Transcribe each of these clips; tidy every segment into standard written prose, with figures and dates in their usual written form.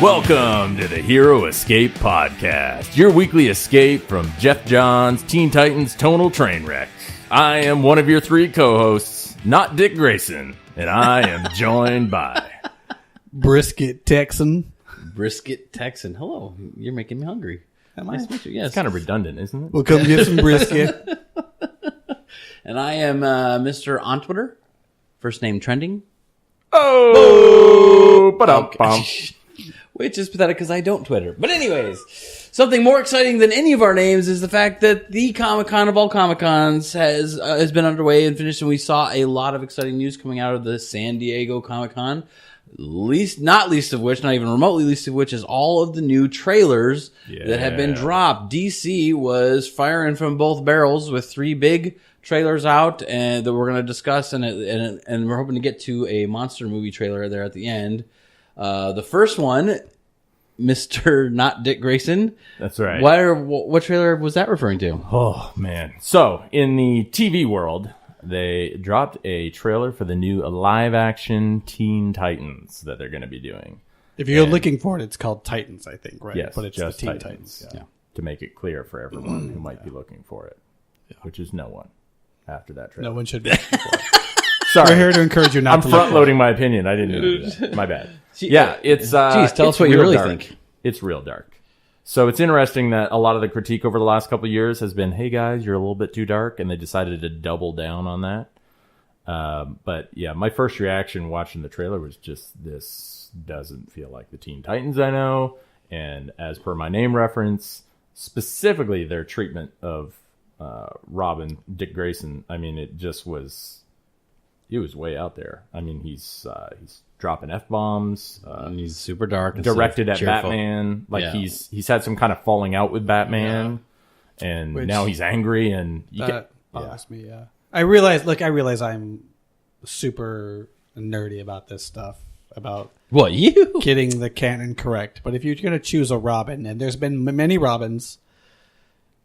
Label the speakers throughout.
Speaker 1: Welcome to the Hero Escape Podcast, your weekly escape from Jeff Johns' Teen Titans tonal train wreck. I am one of your three co-hosts, not Dick Grayson, and I am joined by...
Speaker 2: Brisket Texan.
Speaker 3: Brisket Texan. Hello, you're making me hungry.
Speaker 2: Nice
Speaker 3: to meet you. Yes.
Speaker 1: It's kind of redundant, isn't it?
Speaker 2: We'll come get some brisket.
Speaker 3: And I am Mr. On Twitter, first name trending.
Speaker 1: Oh! Ba-dum-bum.
Speaker 3: Which is pathetic because I don't Twitter. But anyways, something more exciting than any of our names is the fact that the Comic-Con of all Comic-Cons has been underway and finished, and we saw a lot of exciting news coming out of the San Diego Comic-Con. Not even remotely least of which is all of the new trailers that have been dropped. DC was firing from both barrels with 3 big trailers out and that we're going to discuss, and we're hoping to get to a monster movie trailer there at the end. The first one, Mr. Not Dick Grayson.
Speaker 1: That's right.
Speaker 3: What trailer was that referring to?
Speaker 1: Oh, man. So, in the TV world, they dropped a trailer for the new live-action Teen Titans that they're going to be doing.
Speaker 2: If you're looking for it, it's called Titans, I think, right?
Speaker 1: Yes,
Speaker 2: but it's
Speaker 1: just
Speaker 2: the Teen
Speaker 1: Titans.
Speaker 2: Titans.
Speaker 1: Yeah. To make it clear for everyone who might be looking for it, which is no one after that trailer.
Speaker 2: No one should be looking for it.
Speaker 1: Sorry.
Speaker 2: We're here to encourage you not
Speaker 1: I'm
Speaker 2: to look for it.
Speaker 1: front-loading my opinion. I didn't do that. My bad. Yeah, it's...
Speaker 3: Jeez, tell us what you
Speaker 1: real
Speaker 3: really
Speaker 1: dark.
Speaker 3: think.
Speaker 1: It's real dark. So it's interesting that a lot of the critique over the last couple of years has been, hey guys, you're a little bit too dark, and they decided to double down on that. But yeah, my first reaction watching the trailer was just, this doesn't feel like the Teen Titans I know. And as per my name reference, specifically their treatment of Robin, Dick Grayson, I mean, it was way out there. I mean, he's dropping F-bombs.
Speaker 3: And he's super dark.
Speaker 1: Directed at
Speaker 3: cheerful.
Speaker 1: Batman. He's had some kind of falling out with Batman. Yeah. And now he's angry, and
Speaker 2: That bothers me, yeah. I realize I'm super nerdy about this stuff, about
Speaker 3: What, you?
Speaker 2: getting the canon correct. But if you're going to choose a Robin, and there's been many Robins,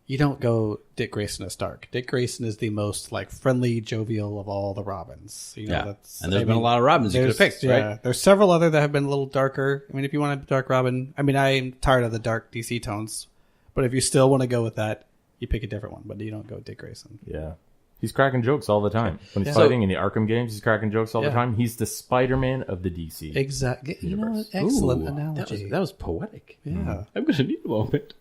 Speaker 2: you don't go Dick Grayson as Stark. Dick Grayson is the most friendly, jovial of all the Robins. You know,
Speaker 3: and there's been a lot of Robins you could have picked, right?
Speaker 2: There's several other that have been a little darker. I mean, if you want a dark Robin, I mean, I'm tired of the dark DC tones. But if you still want to go with that, you pick a different one. But you don't go Dick Grayson.
Speaker 1: Yeah. He's cracking jokes all the time. When he's fighting in the Arkham games, he's cracking jokes all the time. He's the Spider-Man of the DC.
Speaker 2: Exactly. You know what?
Speaker 1: universe.
Speaker 2: Excellent
Speaker 3: Ooh,
Speaker 2: analogy.
Speaker 3: That was poetic.
Speaker 2: Yeah.
Speaker 3: I'm going to need a moment.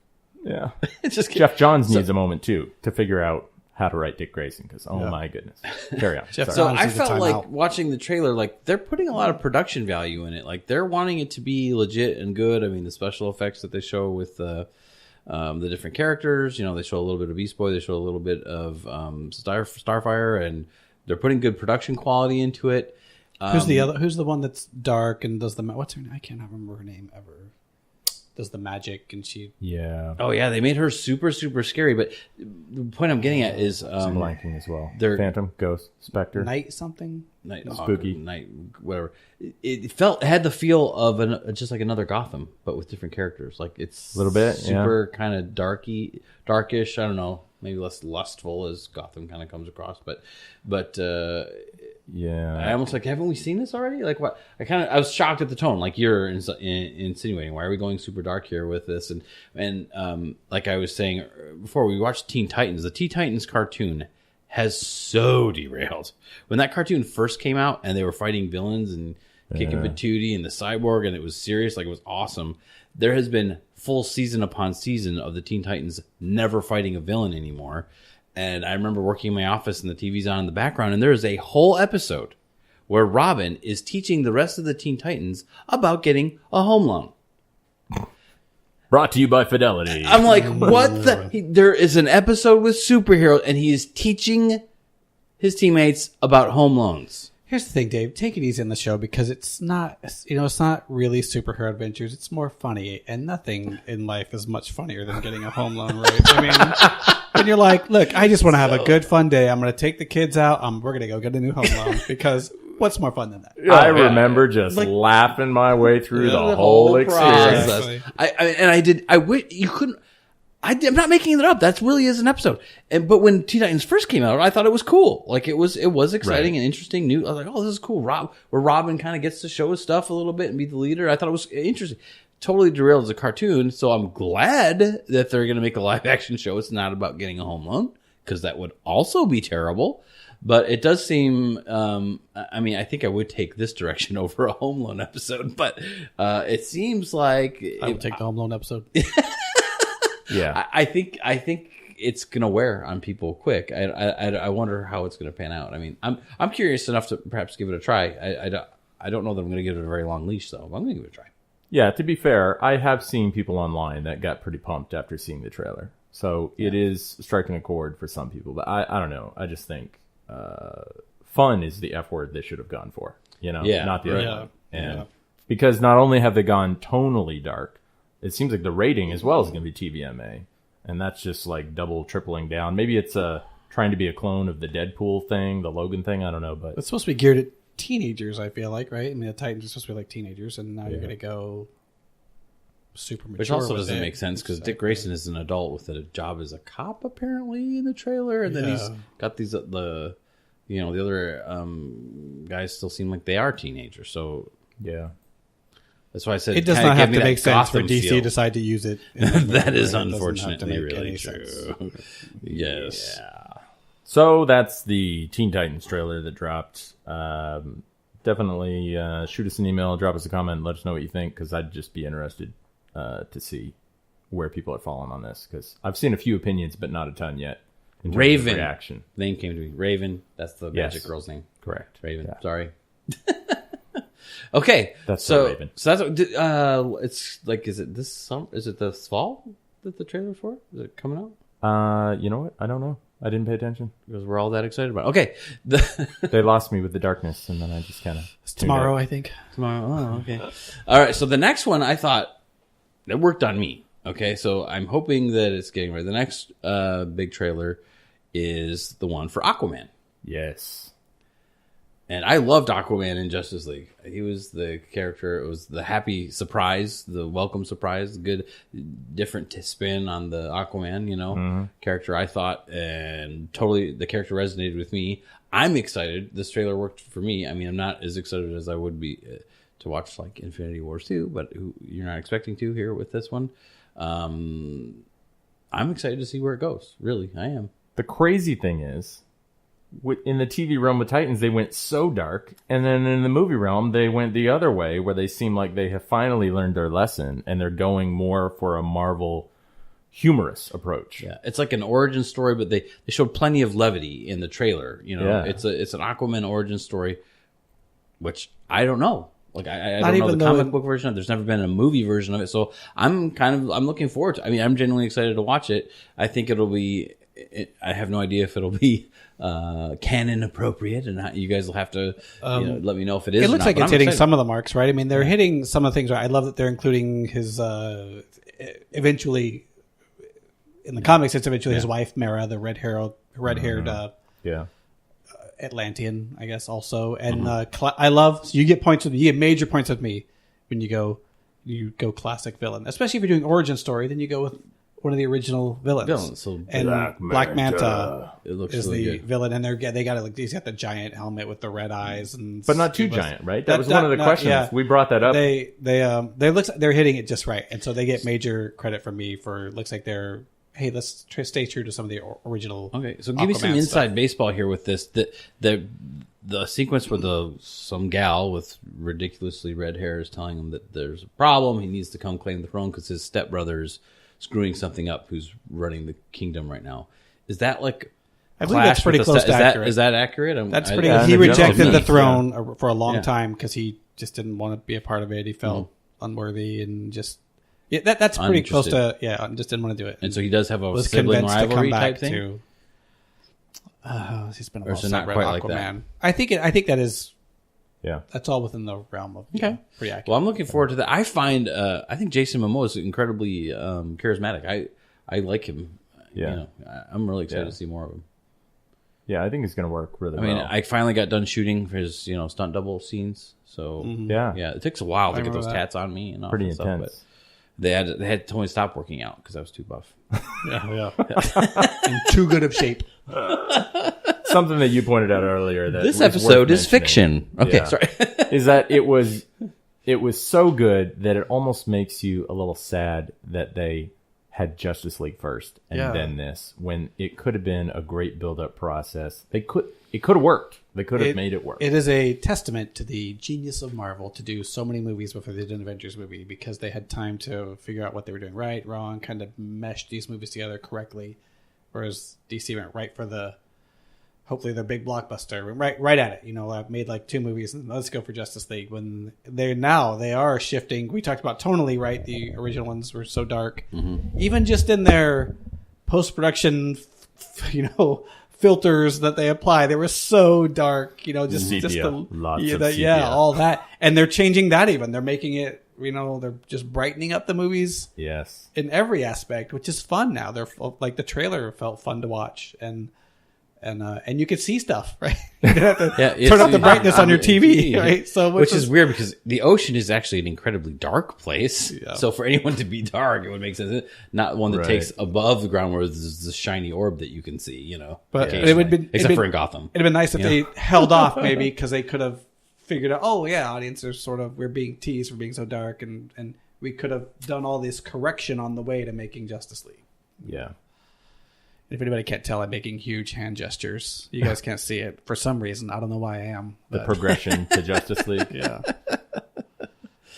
Speaker 1: Yeah.
Speaker 3: Just
Speaker 1: Jeff Johns needs a moment, too, to figure out how to write Dick Grayson, because, my goodness. Carry on.
Speaker 2: Jeff
Speaker 1: Sorry.
Speaker 3: So
Speaker 2: Johns
Speaker 3: I
Speaker 2: needs a
Speaker 3: felt like
Speaker 2: timeout.
Speaker 3: watching the trailer, they're putting a lot of production value in it. Like, they're wanting it to be legit and good. I mean, the special effects that they show with the different characters, they show a little bit of Beast Boy, they show a little bit of Starfire, and they're putting good production quality into it.
Speaker 2: Who's the one that's dark and does the what's her name? I cannot remember her name ever. Does the magic and she?
Speaker 1: Yeah.
Speaker 3: Oh yeah, they made her super super scary. But the point I'm getting at is
Speaker 1: I'm blanking as well.
Speaker 3: they're-
Speaker 1: Phantom, Ghost, Spectre.
Speaker 2: Night something?
Speaker 3: Night,
Speaker 1: Spooky.
Speaker 3: Night, whatever. It had the feel of just like another Gotham, but with different characters. Like it's
Speaker 1: A little bit,
Speaker 3: super kind of darkish. I don't know, maybe less lustful as Gotham kind of comes across. But
Speaker 1: Yeah.
Speaker 3: I almost haven't we seen this already? Like what? I was shocked at the tone. Like you're insinuating, why are we going super dark here with this? And like I was saying before, we watched Teen Titans. The Teen Titans cartoon has so derailed. When that cartoon first came out and they were fighting villains and kicking Patootie and the Cyborg, and it was serious, like it was awesome. There has been full season upon season of the Teen Titans never fighting a villain anymore. And I remember working in my office and the TV's on in the background, and there is a whole episode where Robin is teaching the rest of the Teen Titans about getting a home loan.
Speaker 1: Brought to you by Fidelity.
Speaker 3: I'm like, what the? There is an episode with superheroes, and he is teaching his teammates about home loans.
Speaker 2: Here's the thing, Dave. Take it easy on the show because it's not really superhero adventures. It's more funny, and nothing in life is much funnier than getting a home loan rate. I mean, and you're like, look, I just want to have a good fun day. I'm going to take the kids out. We're going to go get a new home loan because what's more fun than that?
Speaker 1: I remember just laughing my way through the whole experience.
Speaker 3: Process. I wish you couldn't. I'm not making it up. That really is an episode. But when Teen Titans first came out, I thought it was cool. Like it was exciting and interesting. New. I was like, oh, this is cool. Where Robin kind of gets to show his stuff a little bit and be the leader. I thought it was interesting. totally derailed as a cartoon. So I'm glad that they're going to make a live action show. It's not about getting a home loan, because that would also be terrible. But it does seem, I mean, I think I would take this direction over a Home Loan episode, but it seems like
Speaker 2: I would take the Home Loan episode.
Speaker 1: Yeah.
Speaker 3: I think it's gonna wear on people quick. I wonder how it's gonna pan out. I mean, I'm curious enough to perhaps give it a try. I don't know that I'm gonna give it a very long leash though. But I'm gonna give it a try.
Speaker 1: Yeah, to be fair, I have seen people online that got pretty pumped after seeing the trailer. So it is striking a chord for some people. But I don't know. I just think fun is the F word they should have gone for. Not the other one. And because not only have they gone tonally dark, it seems like the rating as well is going to be TVMA. And that's just like double, tripling down. Maybe it's trying to be a clone of the Deadpool thing, the Logan thing. I don't know. But
Speaker 2: it's supposed to be geared at teenagers, I feel like, right? I mean, the Titans are supposed to be like teenagers, and now you're going to go super mature.
Speaker 3: Which also
Speaker 2: with
Speaker 3: doesn't make sense, because Dick Grayson is an adult with a job as a cop, apparently, in the trailer. And then he's got these, the other guys still seem like they are teenagers. So,
Speaker 1: yeah.
Speaker 3: That's why I said
Speaker 2: it does not have to make sense for
Speaker 3: Gotham
Speaker 2: DC to
Speaker 3: feel.
Speaker 2: decide to use it.
Speaker 3: That is
Speaker 2: It doesn't have to
Speaker 3: unfortunately
Speaker 2: make
Speaker 3: really
Speaker 2: any
Speaker 3: true.
Speaker 2: sense.
Speaker 3: Yes.
Speaker 1: Yeah. So that's the Teen Titans trailer that dropped. Definitely shoot us an email, drop us a comment, let us know what you think, because I'd just be interested to see where people are falling on this, because I've seen a few opinions, but not a ton yet. In terms of
Speaker 3: Raven.
Speaker 1: reaction.
Speaker 3: Name came to me. Raven. That's the
Speaker 1: Yes.
Speaker 3: magic girl's name.
Speaker 1: Correct.
Speaker 3: Raven.
Speaker 1: Yeah.
Speaker 3: Sorry. Okay.
Speaker 1: That's
Speaker 3: so
Speaker 1: the Raven.
Speaker 3: So that's it's like, is it this summer? Is it this fall that the trailer's for? Is it coming out?
Speaker 1: You know what? I don't know. I didn't pay attention.
Speaker 3: Because we're all that excited about it. Okay.
Speaker 1: They lost me with the darkness, and then I just kind of...
Speaker 2: Tomorrow, I think.
Speaker 3: Tomorrow. Oh, okay. All right. So the next one, I thought it worked on me. Okay. So I'm hoping that it's getting ready. The next big trailer is the one for Aquaman.
Speaker 1: Yes.
Speaker 3: And I loved Aquaman in Justice League. He was the character. It was the happy surprise, the welcome surprise, good, different spin on the Aquaman, character, I thought. And totally, the character resonated with me. I'm excited. This trailer worked for me. I mean, I'm not as excited as I would be to watch like Infinity Wars 2, but you're not expecting to here with this one. I'm excited to see where it goes. Really, I am.
Speaker 1: The crazy thing is, in the TV realm with Titans, they went so dark, and then in the movie realm, they went the other way, where they seem like they have finally learned their lesson, and they're going more for a Marvel humorous approach.
Speaker 3: Yeah, it's like an origin story, but they showed plenty of levity in the trailer. It's an Aquaman origin story, which I don't know. Like I don't know the comic book version of it. There's never been a movie version of it, so I'm looking forward to. I mean, I'm genuinely excited to watch it. I think it'll be. I have no idea if it'll be canon appropriate, and you guys will have to let me know if it is.
Speaker 2: It looks
Speaker 3: or not,
Speaker 2: like it's
Speaker 3: I'm
Speaker 2: hitting
Speaker 3: excited.
Speaker 2: some of the marks, right? I mean, they're hitting some of the things. Right? I love that they're including his eventually in the comics. It's eventually his wife Mara, the red-haired Atlantean, I guess, also. And I love. So you get major points with me when you go classic villain, especially if you're doing origin story. Then you go with one of the original villains.
Speaker 3: So
Speaker 2: And Black Manta
Speaker 3: it looks
Speaker 2: is
Speaker 3: really
Speaker 2: the
Speaker 3: good.
Speaker 2: villain, and they got it. He's got the giant helmet with the red eyes, and
Speaker 1: But not too giant, right? That was one of the questions.
Speaker 2: yeah.
Speaker 1: We brought that up.
Speaker 2: They looks like they're hitting it just right, and so they get major credit from me for. Looks like they're let's stay true to some of the original.
Speaker 3: Okay, so give me some
Speaker 2: Aquaman
Speaker 3: inside
Speaker 2: stuff.
Speaker 3: baseball here with this. The sequence where some gal with ridiculously red hair is telling him that there's a problem. He needs to come claim the throne because his stepbrother's screwing something up. Who's running the kingdom right now? Is that like?
Speaker 2: I believe that's pretty close to accurate.
Speaker 3: Is that accurate?
Speaker 2: That's pretty.
Speaker 1: Yeah,
Speaker 2: He
Speaker 1: in the
Speaker 2: rejected
Speaker 1: general
Speaker 2: the
Speaker 1: sense,
Speaker 2: throne for a long
Speaker 3: Yeah.
Speaker 2: time because he just didn't want to be a part of it. He felt unworthy and just that's pretty close to just didn't want to do it.
Speaker 3: And so he does have a
Speaker 2: was
Speaker 3: sibling
Speaker 2: convinced to come
Speaker 3: rivalry
Speaker 2: back
Speaker 3: type thing.
Speaker 2: to. He's been a
Speaker 3: Or
Speaker 2: while
Speaker 3: is it
Speaker 2: since I
Speaker 3: not
Speaker 2: read
Speaker 3: quite like
Speaker 2: Aquaman.
Speaker 3: that?
Speaker 2: I think that is.
Speaker 1: Yeah.
Speaker 2: That's all within the realm of
Speaker 3: Okay.
Speaker 2: pretty accurate.
Speaker 3: Well, I'm looking forward to that. I think Jason Momoa is incredibly charismatic. I like him.
Speaker 1: Yeah.
Speaker 3: I'm really excited to see more of him.
Speaker 1: Yeah, I think it's going to work really
Speaker 3: I
Speaker 1: well.
Speaker 3: mean, I finally got done shooting for his, stunt double scenes. So
Speaker 1: yeah.
Speaker 3: it takes a while to get
Speaker 2: remember
Speaker 3: those
Speaker 2: that.
Speaker 3: tats on me and all
Speaker 1: Pretty
Speaker 3: that stuff,
Speaker 1: intense.
Speaker 3: but they had to stop working out because I was too buff.
Speaker 2: Yeah. In too good of shape.
Speaker 1: Something that you pointed out earlier that
Speaker 3: This
Speaker 1: was
Speaker 3: episode
Speaker 1: worth
Speaker 3: is fiction.
Speaker 1: mentioning.
Speaker 3: Okay,
Speaker 1: Yeah.
Speaker 3: sorry.
Speaker 1: Is that it was it was so good that it almost makes you a little sad that they had Justice League first and then this, when it could have been a great build-up process. It could have worked. They could have made it work.
Speaker 2: It is a testament to the genius of Marvel to do so many movies before they did an Avengers movie, because they had time to figure out what they were doing right, wrong, kind of mesh these movies together correctly. Whereas DC went right for hopefully the big blockbuster, right at it. I've made like 2 movies and let's go for Justice League. When they are shifting. We talked about tonally, right? The original ones were so dark. Mm-hmm. Even just in their post-production, filters that they apply, they were so dark. Just
Speaker 1: lots of sepia.
Speaker 2: All that. And they're changing that even. They're making it, they're just brightening up the movies.
Speaker 1: Yes.
Speaker 2: In every aspect, which is fun now. They're like the trailer felt fun to watch, and you could see stuff, right? You have to turn up the brightness on your TV, right? So
Speaker 3: which is weird because the ocean is actually an incredibly dark place. Yeah. So for anyone to be dark, it would make sense. Not one that takes above the ground where there's this shiny orb that you can see,
Speaker 2: But it would be
Speaker 3: except for in Gotham.
Speaker 2: It'd been nice if they held off, maybe, because they could have figured out, audience are we're being teased for being so dark, and we could have done all this correction on the way to making Justice League.
Speaker 1: Yeah.
Speaker 2: If anybody can't tell, I'm making huge hand gestures. You guys can't see it for some reason. I don't know why I am.
Speaker 1: The progression to Justice League.
Speaker 2: Yeah.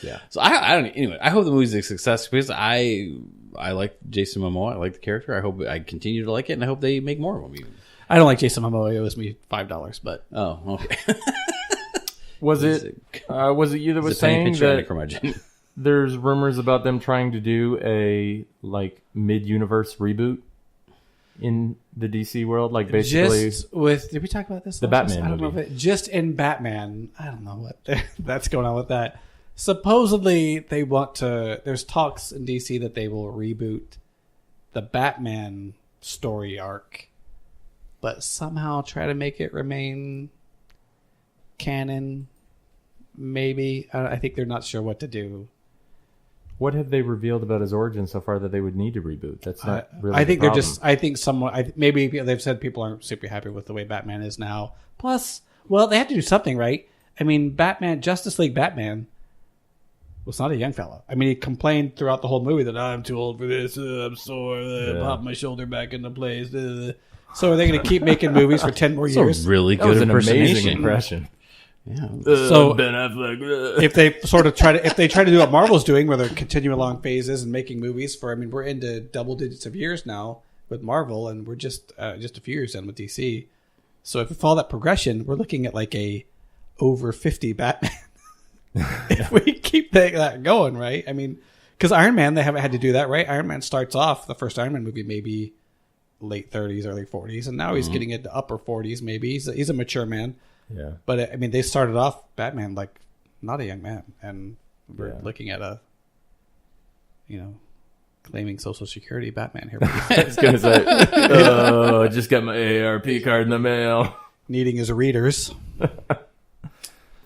Speaker 1: Yeah.
Speaker 3: So I don't. Anyway, I hope the movie's a success because I like Jason Momoa. I like the character. I hope I continue to like it, and I hope they make more of them. Even.
Speaker 2: I don't like Jason Momoa. He owes me $5, but
Speaker 3: okay.
Speaker 1: Was it you that was saying that there's rumors about them trying to do a mid-universe reboot in the DC world, basically
Speaker 2: did we talk about this?
Speaker 1: The Batman
Speaker 2: I don't
Speaker 1: movie.
Speaker 2: know if just in Batman. I don't know what that's going on with that. Supposedly they want to. There's talks in DC that they will reboot the Batman story arc, but somehow try to make it remain canon. Maybe I think they're not sure what to do.
Speaker 1: What have they revealed about his origin so far that they would need to reboot? That's not really.
Speaker 2: I think
Speaker 1: the
Speaker 2: they're just. I think maybe they've said people aren't super happy with the way Batman is now. Plus, they have to do something, right? I mean, Justice League Batman was not a young fella. I mean, he complained throughout the whole movie that I'm too old for this. I'm sore. Pop my shoulder back into place. So are they going to keep making movies for 10 more years?
Speaker 3: That's a really good
Speaker 1: amazing impression.
Speaker 3: Yeah.
Speaker 2: So
Speaker 1: Ben Affleck.
Speaker 2: if they try to do what Marvel's doing, where they're continuing along phases and making movies for, we're into double digits of years now with Marvel, and we're just a few years in with DC. So if we follow that progression, we're looking at a over 50 Batman. If we keep that going, right? Because Iron Man, they haven't had to do that, right? Iron Man starts off, the first Iron Man movie, maybe late 30s, early 40s, and now he's getting into upper 40s. Maybe he's a mature man.
Speaker 1: Yeah,
Speaker 2: but they started off Batman not a young man, and we're looking at claiming Social Security Batman here.
Speaker 1: I was gonna say, I just got my ARP card in the mail.
Speaker 2: Needing his readers.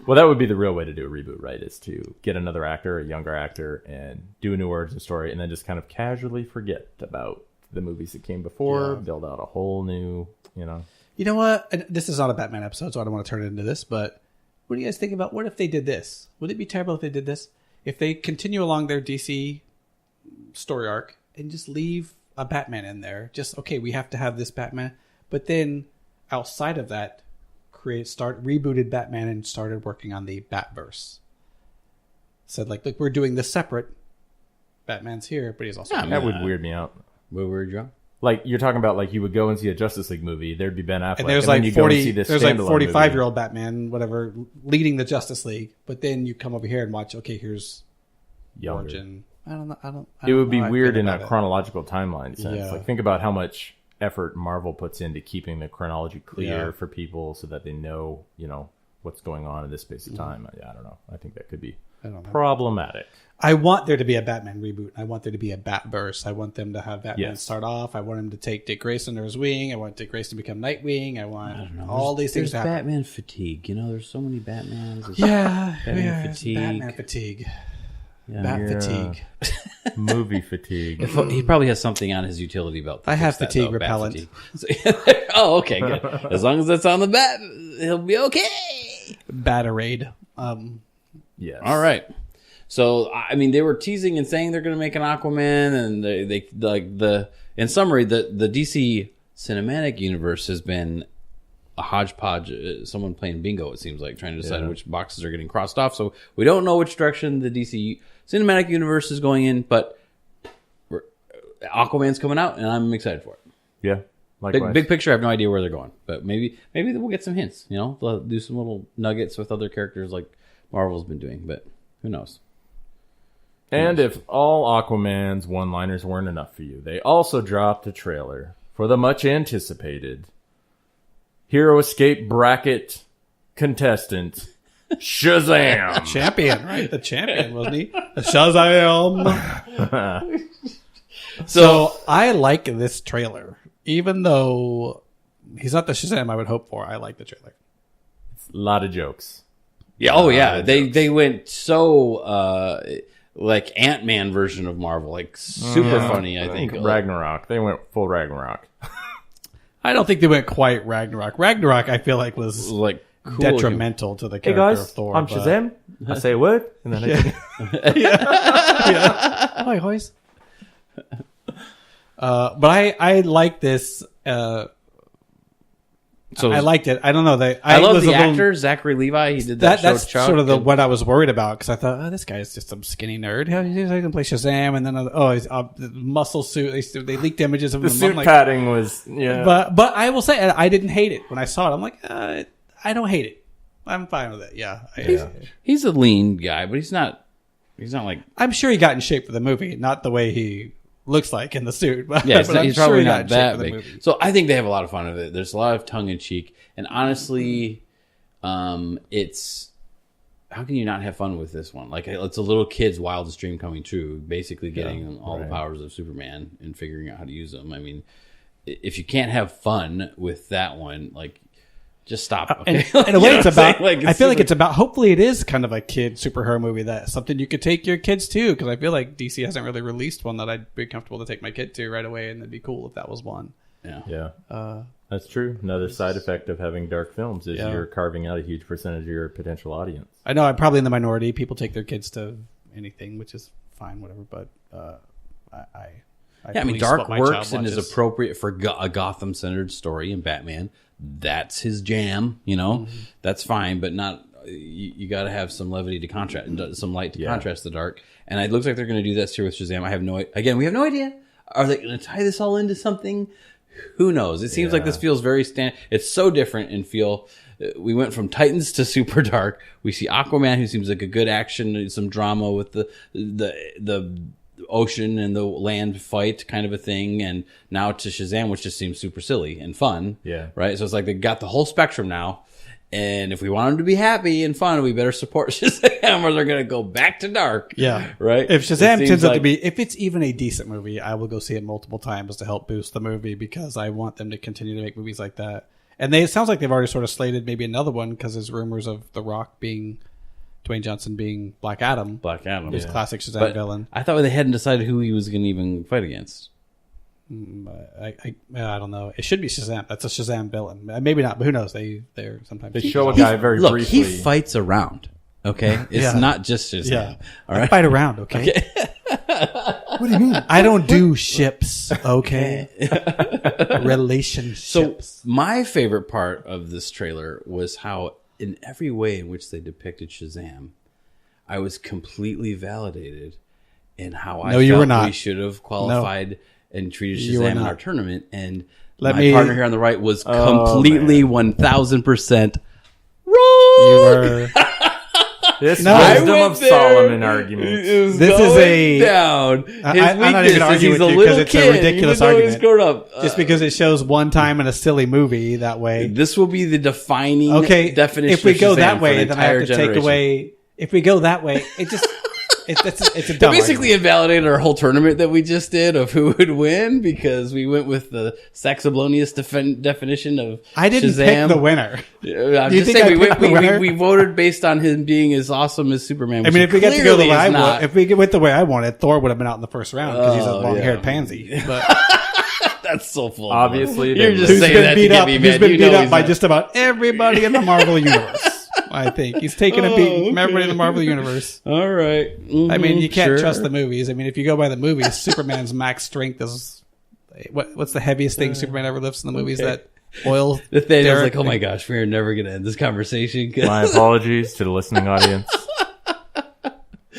Speaker 1: Well, that would be the real way to do a reboot, right? Is to get another actor, a younger actor, and do a new origin story, and then just kind of casually forget about the movies that came before, build out a whole new,
Speaker 2: You know what? And this is not a Batman episode, so I don't want to turn it into this, but what do you guys think about what if they did this? Would it be terrible if they did this? If they continue along their DC story arc and just leave a Batman in there, we have to have this Batman, but then outside of that, rebooted Batman and started working on the Batverse. Said look, we're doing this separate. Batman's here, but he's also
Speaker 1: that would weird me out.
Speaker 3: What weird you?
Speaker 1: You're talking about you would go and see a Justice League movie, there'd be Ben Affleck,
Speaker 2: and there's
Speaker 1: and then you
Speaker 2: 40,
Speaker 1: go and see this
Speaker 2: there's
Speaker 1: 45-year-old
Speaker 2: Batman, whatever, leading the Justice League, but then you come over here and watch. Okay, here's
Speaker 1: younger.
Speaker 2: Origin. I don't know.
Speaker 1: It would be weird in a chronological timeline sense.
Speaker 2: Yeah.
Speaker 1: Think about how much effort Marvel puts into keeping the chronology clear for people so that they know, what's going on in this space of time. I don't know. I think that could be problematic.
Speaker 2: I want there to be a Batman reboot. I want there to be a Batverse. I want them to have Batman start off. I want him to take Dick Grayson under his wing. I want Dick Grayson to become Nightwing. I want all these things to happen.
Speaker 3: There's Batman fatigue. There's so many Batmans.
Speaker 2: Batman fatigue. Batman fatigue. Bat fatigue.
Speaker 1: Movie fatigue.
Speaker 3: He probably has something on his utility belt.
Speaker 2: I have fatigue repellent.
Speaker 3: Okay, good. As long as that's on the bat, he'll be okay.
Speaker 2: Batarade.
Speaker 1: Yes.
Speaker 3: All right. So I mean, they were teasing and saying they're going to make an Aquaman, and they like in summary, the DC cinematic universe has been a hodgepodge. Someone playing bingo, it seems like, trying to decide which boxes are getting crossed off. So we don't know which direction the DC cinematic universe is going in, but Aquaman's coming out, and I'm excited for it.
Speaker 1: Yeah. Likewise.
Speaker 3: Big picture, I have no idea where they're going, but maybe we'll get some hints. You know, they'll do some little nuggets with other characters like Marvel's been doing, but who knows?
Speaker 1: And if all Aquaman's one-liners weren't enough for you, they also dropped a trailer for the much anticipated Hero Escape bracket contestant Shazam.
Speaker 2: Champion, right? The champion, wasn't he? The Shazam. So I like this trailer. Even though he's not the Shazam I would hope for, I like the trailer.
Speaker 1: A lot of jokes.
Speaker 3: Yeah. Oh, yeah. They went so like Ant-Man version of Marvel, like super funny. I think
Speaker 1: Ragnarok. They went full Ragnarok.
Speaker 2: I don't think they went quite Ragnarok. Ragnarok, I feel like was
Speaker 3: like cool
Speaker 2: detrimental to the
Speaker 1: Hey
Speaker 2: character
Speaker 1: guys,
Speaker 2: of Thor.
Speaker 1: I'm Shazam. I say a word, and then
Speaker 2: Hi, hoys. But I like this.
Speaker 3: So
Speaker 2: I liked it. I don't know.
Speaker 3: I love
Speaker 2: was
Speaker 3: the
Speaker 2: a little-
Speaker 3: actor Zachary Levi. He did that show.
Speaker 2: That's
Speaker 3: Chuck,
Speaker 2: sort of what I was worried about because I thought, oh, this guy is just some skinny nerd. He's going to play Shazam, and then he's the muscle suit. They leaked images of
Speaker 1: the
Speaker 2: him.
Speaker 1: suit
Speaker 2: I'm like,
Speaker 1: padding was
Speaker 2: But I will say I didn't hate it when I saw it. I'm like, I don't hate it. I'm fine with it. Yeah,
Speaker 3: He's a lean guy, but he's not like.
Speaker 2: I'm sure he got in shape for the movie, not the way he looks like in the suit. But,
Speaker 3: Yeah,
Speaker 2: but
Speaker 3: he's
Speaker 2: I'm
Speaker 3: probably
Speaker 2: sure he got
Speaker 3: not
Speaker 2: in shape
Speaker 3: that
Speaker 2: for the
Speaker 3: big.
Speaker 2: movie.
Speaker 3: So I think they have a lot of fun with it. There's a lot of tongue in cheek, and honestly, it's how can you not have fun with this one? Like it's a little kid's wildest dream coming true. Basically, getting all the powers of Superman and figuring out how to use them. I mean, if you can't have fun with that one, like. Just stop. Okay?
Speaker 2: And in a way, it's about.
Speaker 3: Like,
Speaker 2: I feel like it's about. Hopefully, it is kind of a kid superhero movie that's something you could take your kids to. Because I feel like DC hasn't really released one that I'd be comfortable to take my kid to right away, and it'd be cool if that was one.
Speaker 3: Yeah.
Speaker 1: That's true. Another side effect of having dark films is you're carving out a huge percentage of your potential audience.
Speaker 2: I know I'm probably in the minority. People take their kids to anything, which is fine, whatever. But
Speaker 3: I mean, Dark works and is appropriate for a Gotham-centered story in Batman. That's his jam, you know. Mm-hmm. That's fine, but not. You got to have some levity to contrast, some light to contrast the dark. And it looks like they're going to do that here with Shazam. We have no idea. Are they going to tie this all into something? Who knows? It seems like this feels very It's so different and feel. We went from Titans to super dark. We see Aquaman, who seems like a good action, some drama with the ocean and the land fight kind of a thing, and now to Shazam, which just seems super silly and fun.
Speaker 1: Yeah.
Speaker 3: Right? So it's like they got the whole spectrum now. And if we want them to be happy and fun, we better support Shazam or they're going to go back to dark.
Speaker 2: Yeah.
Speaker 3: Right?
Speaker 2: If Shazam turns out to be, if it's even a decent movie, I will go see it multiple times to help boost the movie because I want them to continue to make movies like that. And it sounds like they've already sort of slated maybe another one because there's rumors of The Rock Dwayne Johnson being Black Adam. His classic Shazam villain.
Speaker 3: I thought they hadn't decided who he was going to even fight against.
Speaker 2: I don't know. It should be Shazam. That's a Shazam villain. Maybe not, but who knows? They're sometimes
Speaker 1: they show a guy very briefly.
Speaker 3: He fights around. Okay, it's not just Shazam. Yeah. All right,
Speaker 2: I fight around. Okay. What do you mean? I don't do ships. Okay. Relationships.
Speaker 3: So my favorite part of this trailer was how, in every way in which they depicted Shazam, I was completely validated in how I felt we should have qualified and treated Shazam in our tournament. And my partner here on the right was completely 1,000% wrong.
Speaker 2: You were.
Speaker 1: This wisdom of Solomon argument.
Speaker 2: This is
Speaker 3: down.
Speaker 2: I'm not even arguing with you because it's a ridiculous argument. Just because it shows one time in a silly movie that way.
Speaker 3: This will be the defining definition.
Speaker 2: If we go that way,
Speaker 3: then
Speaker 2: I have to take away. If we go that way, it just. It's a dumb
Speaker 3: basically invalidated our whole tournament that we just did of who would win because we went with the saxoblonious definition of
Speaker 2: I didn't
Speaker 3: Shazam.
Speaker 2: pick the winner.
Speaker 3: I'm just saying we voted based on him being as awesome as Superman.
Speaker 2: I mean, if we get to go the way I want, if we went the way I wanted, Thor would have been out in the first round because he's a long-haired pansy. But
Speaker 3: that's so full.
Speaker 1: Obviously,
Speaker 3: you're just saying that to get me mad.
Speaker 2: He's been beat up by just about everybody in the Marvel universe. I think he's taking a beat from everybody in the Marvel universe.
Speaker 3: All right.
Speaker 2: I mean, you can't trust the movies. I mean, if you go by the movies, Superman's max strength is what's the heaviest thing Superman ever lifts in the movies?
Speaker 3: Okay.
Speaker 2: That oil.
Speaker 3: Nathaniel's like, oh my gosh, we're never going to end this conversation.
Speaker 1: My apologies to the listening audience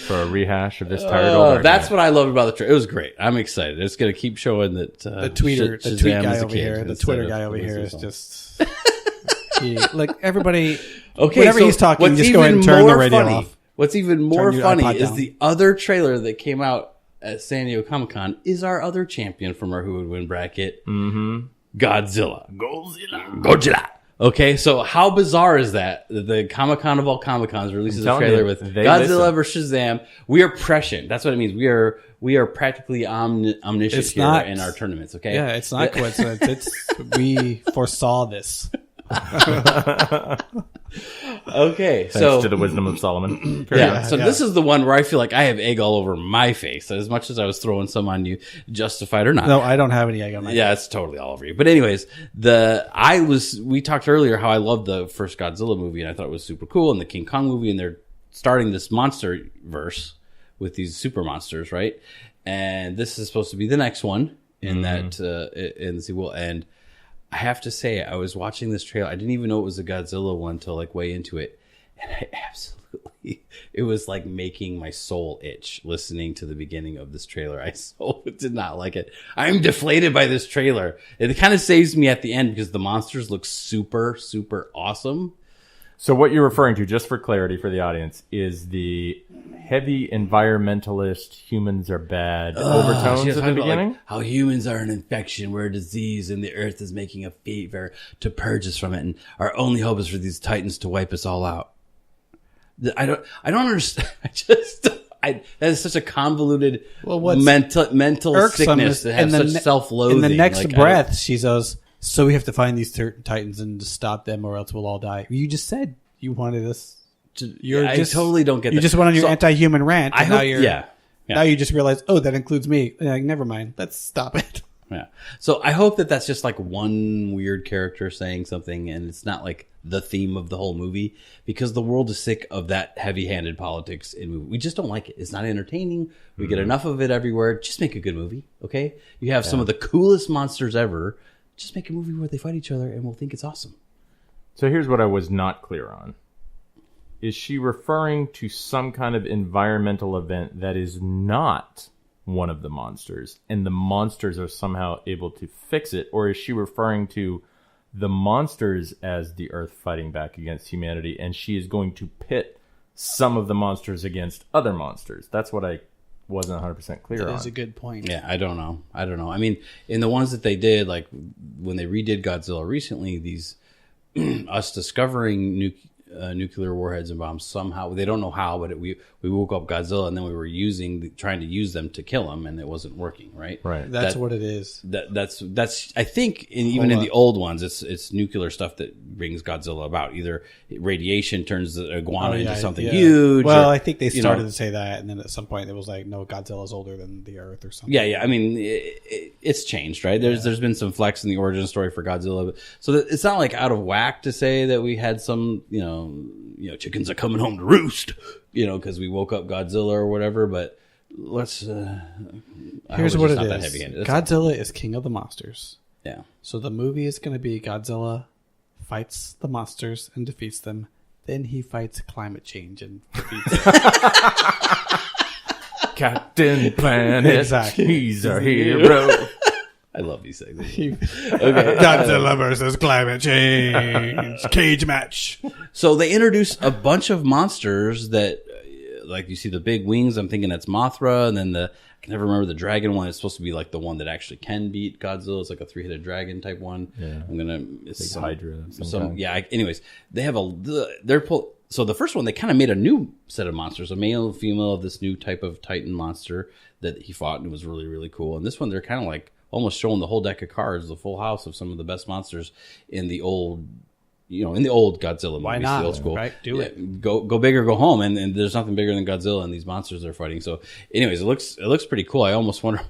Speaker 1: for a rehash of this tired old
Speaker 3: That's
Speaker 1: argument.
Speaker 3: what I loved about the trailer. It was great. I'm excited. It's going to keep showing that
Speaker 2: The tweet
Speaker 3: Shazam
Speaker 2: guy
Speaker 3: is a
Speaker 2: over
Speaker 3: kid
Speaker 2: here, the
Speaker 3: instead
Speaker 2: Twitter
Speaker 3: of
Speaker 2: guy over here is
Speaker 3: Shazam.
Speaker 2: just like everybody.
Speaker 3: Okay,
Speaker 2: whenever
Speaker 3: so
Speaker 2: he's talking,
Speaker 3: what's
Speaker 2: just go ahead and
Speaker 3: even
Speaker 2: turn the
Speaker 3: more
Speaker 2: radio
Speaker 3: funny-
Speaker 2: off.
Speaker 3: What's even more
Speaker 2: Turn your
Speaker 3: funny
Speaker 2: iPod
Speaker 3: is
Speaker 2: down.
Speaker 3: the other trailer that came out at San Diego Comic-Con is our other champion from our Who Would Win bracket, Godzilla. Godzilla. Okay, so how bizarre is that? The Comic-Con of all Comic-Cons releases a
Speaker 1: telling
Speaker 3: trailer
Speaker 1: you,
Speaker 3: with
Speaker 1: they
Speaker 3: Godzilla
Speaker 1: listen.
Speaker 3: versus Shazam. We are prescient. That's what it means. We are practically omniscient
Speaker 2: It's
Speaker 3: here
Speaker 2: not-
Speaker 3: in our tournaments. Okay.
Speaker 2: Yeah, it's not coincidence. We foresaw this.
Speaker 3: Okay.
Speaker 1: Thanks
Speaker 3: So
Speaker 1: to the wisdom of Solomon.
Speaker 3: yeah, so this is the one where I feel like I have egg all over my face. As much as I was throwing some on you, justified or not.
Speaker 2: No, I don't have any egg on my.
Speaker 3: Yeah, it's totally all over you. But anyways, we talked earlier how I loved the first Godzilla movie and I thought it was super cool, and the King Kong movie, and they're starting this monster verse with these super monsters, right? And this is supposed to be the next one in that in the sequel. And I have to say, I was watching this trailer. I didn't even know it was a Godzilla one till like way into it, and I absolutely, it was like making my soul itch listening to the beginning of this trailer. I so did not like it. I'm deflated by this trailer. It kind of saves me at the end because the monsters look super, super awesome.
Speaker 1: So what you're referring to, just for clarity for the audience, is the heavy environmentalist humans are bad overtones
Speaker 3: She's
Speaker 1: at the
Speaker 3: talking about, like,
Speaker 1: beginning?
Speaker 3: how humans are an infection, we're a disease, and the earth is making a fever to purge us from it, and our only hope is for these titans to wipe us all out. I don't understand. That is such a convoluted
Speaker 2: what's
Speaker 3: mental
Speaker 2: irksome
Speaker 3: sickness
Speaker 2: is
Speaker 3: to have such self-loathing.
Speaker 2: In the next
Speaker 3: Like,
Speaker 2: breath, she goes, "So we have to find these titans and just stop them, or else we'll all die." You just said you wanted us.
Speaker 3: I totally don't get
Speaker 2: You
Speaker 3: that.
Speaker 2: just went on your
Speaker 3: So,
Speaker 2: anti-human rant.
Speaker 3: I
Speaker 2: And
Speaker 3: hope,
Speaker 2: now you're,
Speaker 3: yeah.
Speaker 2: Now you just realize, oh, that includes me. Like, never mind. Let's stop it.
Speaker 3: Yeah. So I hope that that's just like one weird character saying something and it's not like the theme of the whole movie, because the world is sick of that heavy-handed politics in movie. We just don't like it. It's not entertaining. We get enough of it everywhere. Just make a good movie, okay? You have some of the coolest monsters ever. Just make a movie where they fight each other and we'll think it's awesome.
Speaker 1: So here's what I was not clear on. Is she referring to some kind of environmental event that is not one of the monsters, and the monsters are somehow able to fix it? Or is she referring to the monsters as the Earth fighting back against humanity, and she is going to pit some of the monsters against other monsters? That's what I wasn't 100% clear on.
Speaker 2: That is a good point.
Speaker 3: Yeah, I don't know. I mean, in the ones that they did, like when they redid Godzilla recently, these us discovering nuclear warheads and bombs somehow, they don't know how, but we woke up Godzilla and then we were trying to use them to kill him, and it wasn't working. Right.
Speaker 2: That's what it is.
Speaker 3: That's I think even in the old ones, it's nuclear stuff that brings Godzilla about. Either radiation turns the iguana into something huge.
Speaker 2: Well,
Speaker 3: or,
Speaker 2: I think they started to say that, and then at some point it was like, no, Godzilla's older than the Earth or something.
Speaker 3: Yeah. I mean, it's changed, right? There's been some flex in the origin story for Godzilla, but, so that it's not like out of whack to say that we had some, chickens are coming home to roost, because we woke up Godzilla or whatever. But let's.
Speaker 2: Here's what it
Speaker 3: not that
Speaker 2: is.
Speaker 3: heavy-handed.
Speaker 2: Godzilla is king of the monsters.
Speaker 3: Yeah.
Speaker 2: So the movie is going to be Godzilla fights the monsters and defeats them. Then he fights climate change and defeats them.
Speaker 1: Captain Planet,
Speaker 2: Exactly.
Speaker 1: he's our hero.
Speaker 3: I love these things.
Speaker 2: Okay. Godzilla versus climate change cage match.
Speaker 3: So they introduced a bunch of monsters that, like you see the big wings. I'm thinking that's Mothra, and then I can never remember the dragon one. It's supposed to be like the one that actually can beat Godzilla. It's like a 3-headed dragon type one.
Speaker 1: Yeah.
Speaker 3: It's
Speaker 1: Hydra of some kind.
Speaker 3: yeah. Anyways, they have so the first one, they kind of made a new set of monsters, a male and female of this new type of Titan monster that he fought, and it was really, really cool. And this one, they're kind of like almost showing the whole deck of cards, the full house of some of the best monsters in the old, in the old Godzilla movies.
Speaker 2: Why not?
Speaker 3: The old school.
Speaker 2: Right? Do it.
Speaker 3: Go big or go home. And there's nothing bigger than Godzilla and these monsters they're fighting. So anyways, it looks pretty cool. I almost wonder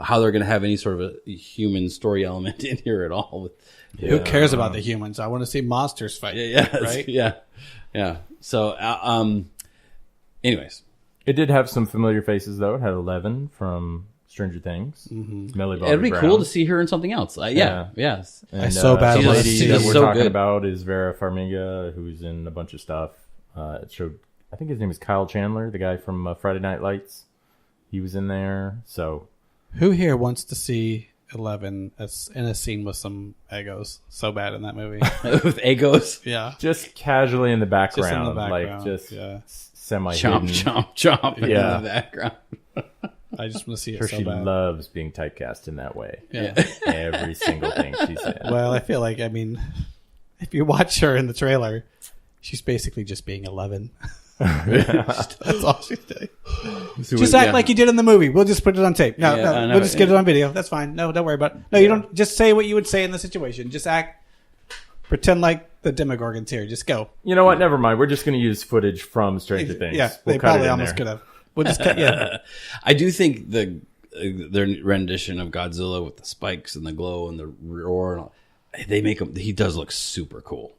Speaker 3: how they're going to have any sort of a human story element in here at all.
Speaker 2: Who cares about the humans? I want to see monsters fight.
Speaker 3: Yeah,
Speaker 2: right.
Speaker 3: Yeah. So, anyways,
Speaker 1: It did have some familiar faces, though. It had 11 from Stranger Things. Millie Bobby
Speaker 3: it'd be
Speaker 1: Brown.
Speaker 3: cool to see her in something else. Yes.
Speaker 1: And,
Speaker 2: I so badly
Speaker 1: the
Speaker 2: want to
Speaker 1: lady
Speaker 2: see
Speaker 1: that
Speaker 2: this.
Speaker 1: we're
Speaker 3: So
Speaker 1: talking
Speaker 3: good.
Speaker 1: about is Vera Farmiga, who's in a bunch of stuff. It showed, I think his name is Kyle Chandler, the guy from Friday Night Lights. He was in there. So
Speaker 2: Who here wants to see 11 as in a scene with some egos so bad in that movie?
Speaker 3: With Egos.
Speaker 2: Yeah.
Speaker 1: just casually in the background,
Speaker 2: Just in the background,
Speaker 1: like just
Speaker 2: yeah.
Speaker 1: semi-hidden.
Speaker 3: Chomp
Speaker 1: Yeah.
Speaker 3: in the background.
Speaker 2: I just want to see it
Speaker 1: Sure,
Speaker 2: so
Speaker 1: she
Speaker 2: bad.
Speaker 1: loves being typecast in that way.
Speaker 2: Yeah.
Speaker 1: Every single thing she's in.
Speaker 2: Well, I feel like, I mean, if you watch her in the trailer, she's basically just being 11. That's all she's doing. Just act like you did in the movie. We'll just put it on tape. No,
Speaker 3: Yeah, I know.
Speaker 2: we'll just get it on video. That's fine. No, don't worry about it. No, you don't. Just say what you would say in the situation. Just act. Pretend like the Demogorgon's here. Just go.
Speaker 1: You know what? Never mind. We're just going to use footage from Stranger Things.
Speaker 2: Yeah,
Speaker 1: We'll
Speaker 2: they
Speaker 1: cut it
Speaker 2: probably
Speaker 1: in
Speaker 2: almost
Speaker 1: there.
Speaker 2: could have. We'll just cut. Yeah.
Speaker 3: I do think their rendition of Godzilla with the spikes and the glow and the roar, and all, they make him. He does look super cool.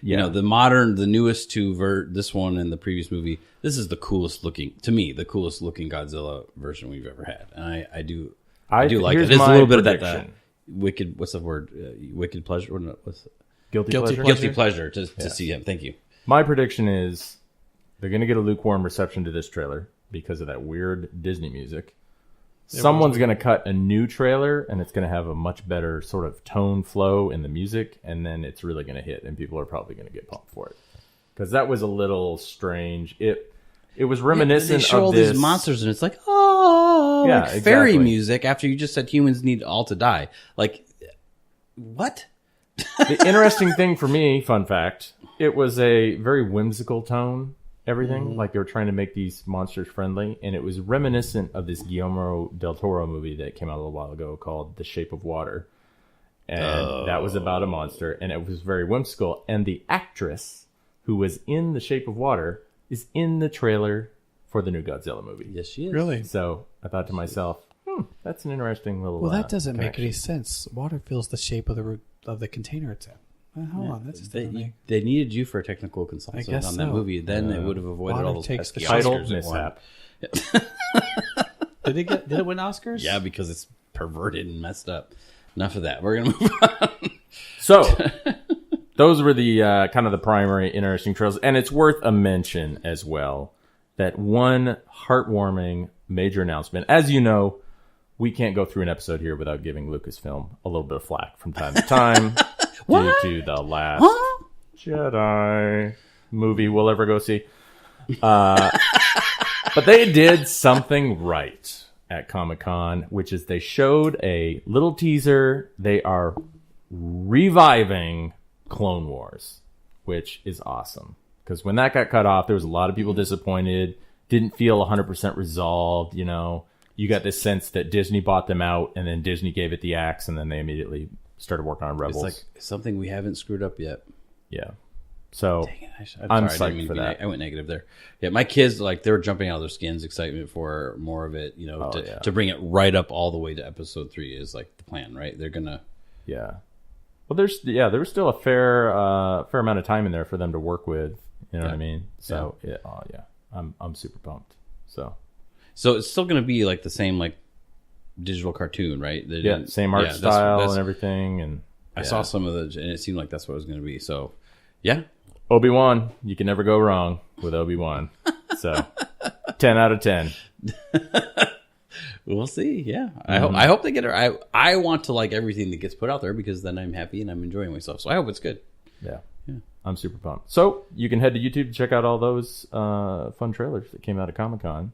Speaker 3: You know, the newest two, this one and the previous movie. This is the coolest looking, to me, the coolest looking Godzilla version we've ever had, and I do like
Speaker 1: here's
Speaker 3: it. There's a
Speaker 1: my
Speaker 3: little bit of that
Speaker 1: prediction.
Speaker 3: wicked. What's the word? Wicked pleasure. What's it?
Speaker 1: Guilty pleasure.
Speaker 3: Guilty pleasure to see him. Thank you.
Speaker 1: My prediction is they're going to get a lukewarm reception to this trailer because of that weird Disney music. Someone's going to cut a new trailer, and it's going to have a much better sort of tone flow in the music, and then it's really going to hit, and people are probably going to get pumped for it. Because that was a little strange. It was reminiscent
Speaker 3: they show
Speaker 1: of
Speaker 3: all
Speaker 1: this
Speaker 3: these monsters, and it's like,
Speaker 1: Yeah,
Speaker 3: like fairy
Speaker 1: exactly.
Speaker 3: music. After you just said humans need all to die, like what?
Speaker 1: The interesting thing for me, fun fact, it was a very whimsical tone. Everything like they were trying to make these monsters friendly, and it was reminiscent of this Guillermo del Toro movie that came out a little while ago called The Shape of Water, and that was about a monster, and it was very whimsical. And the actress who was in The Shape of Water is in the trailer for the new Godzilla movie.
Speaker 3: Yes, she is.
Speaker 2: Really?
Speaker 1: So I thought to myself, that's an interesting little.
Speaker 2: Well, that doesn't make
Speaker 1: connection.
Speaker 2: any sense. Water fills the shape of the container it's in. Well, hold on, that's just
Speaker 3: They needed you for a technical consultant
Speaker 2: I guess
Speaker 3: on that
Speaker 2: so.
Speaker 3: movie. Then it would have avoided
Speaker 2: Water
Speaker 3: all those
Speaker 2: takes the
Speaker 3: pesky
Speaker 1: Title
Speaker 3: Oscars it won.
Speaker 1: mishap.
Speaker 2: Did it win Oscars?
Speaker 3: Yeah, because it's perverted and messed up. Enough of that. We're gonna move on.
Speaker 1: So, those were the kind of the primary interesting trails. And it's worth a mention as well that one heartwarming major announcement. As you know, we can't go through an episode here without giving Lucasfilm a little bit of flack from time to time due to the last Jedi movie we'll ever go see. But they did something right at Comic-Con, which is they showed a little teaser. They are reviving Clone Wars, which is awesome. Because when that got cut off, there was a lot of people disappointed, didn't feel 100% resolved, you know. You got this sense that Disney bought them out, and then Disney gave it the axe, and then they immediately started working on Rebels.
Speaker 3: It's like something we haven't screwed up yet.
Speaker 1: Yeah. So
Speaker 3: I'm
Speaker 1: psyched
Speaker 3: sorry, I didn't mean
Speaker 1: for
Speaker 3: to be
Speaker 1: that.
Speaker 3: I went negative there. Yeah, my kids, like, they were jumping out of their skins, excitement for more of it, you know, to bring it right up all the way to episode 3 is like the plan, right? They're gonna.
Speaker 1: Yeah. Well, there was still a fair amount of time in there for them to work with. You know what I mean? So I'm super pumped.
Speaker 3: So it's still gonna be like the same like digital cartoon, right? They didn't-
Speaker 1: same art
Speaker 3: that's-
Speaker 1: style
Speaker 3: that's-
Speaker 1: and everything. And
Speaker 3: I saw some of the, and it seemed like that's what it was gonna be. So, yeah.
Speaker 1: Obi-Wan, you can never go wrong with Obi-Wan. So 10 out of 10.
Speaker 3: We'll see. Yeah, I hope they get it. I want to like everything that gets put out there because then I'm happy and I'm enjoying myself. So I hope it's good.
Speaker 1: Yeah. I'm super pumped. So you can head to YouTube to check out all those fun trailers that came out of Comic-Con.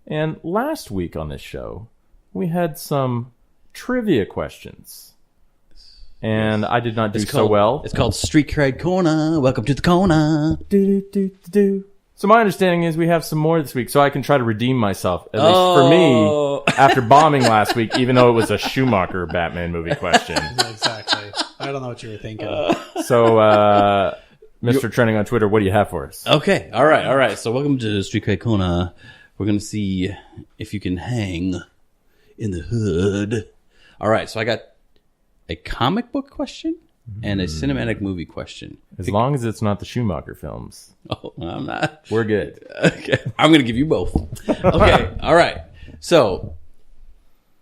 Speaker 1: And last week on this show, we had some trivia questions. And I did not do so well.
Speaker 3: It's called Street Cred Corner. Welcome to the corner.
Speaker 1: So my understanding is we have some more this week, so I can try to redeem myself, at least for me, after bombing last week, even though it was a Schumacher Batman movie question.
Speaker 2: Exactly. I don't know what you were thinking.
Speaker 1: So, Mr. Trending on Twitter, what do you have for us?
Speaker 3: Okay. All right. So welcome to Street Cred Corner. We're going to see if you can hang in the hood. All right, so I got a comic book question and a cinematic movie question.
Speaker 1: As long as it's not the Schumacher films,
Speaker 3: Oh, I'm not.
Speaker 1: we're good.
Speaker 3: Okay, I'm going to give you both. Okay, all right. So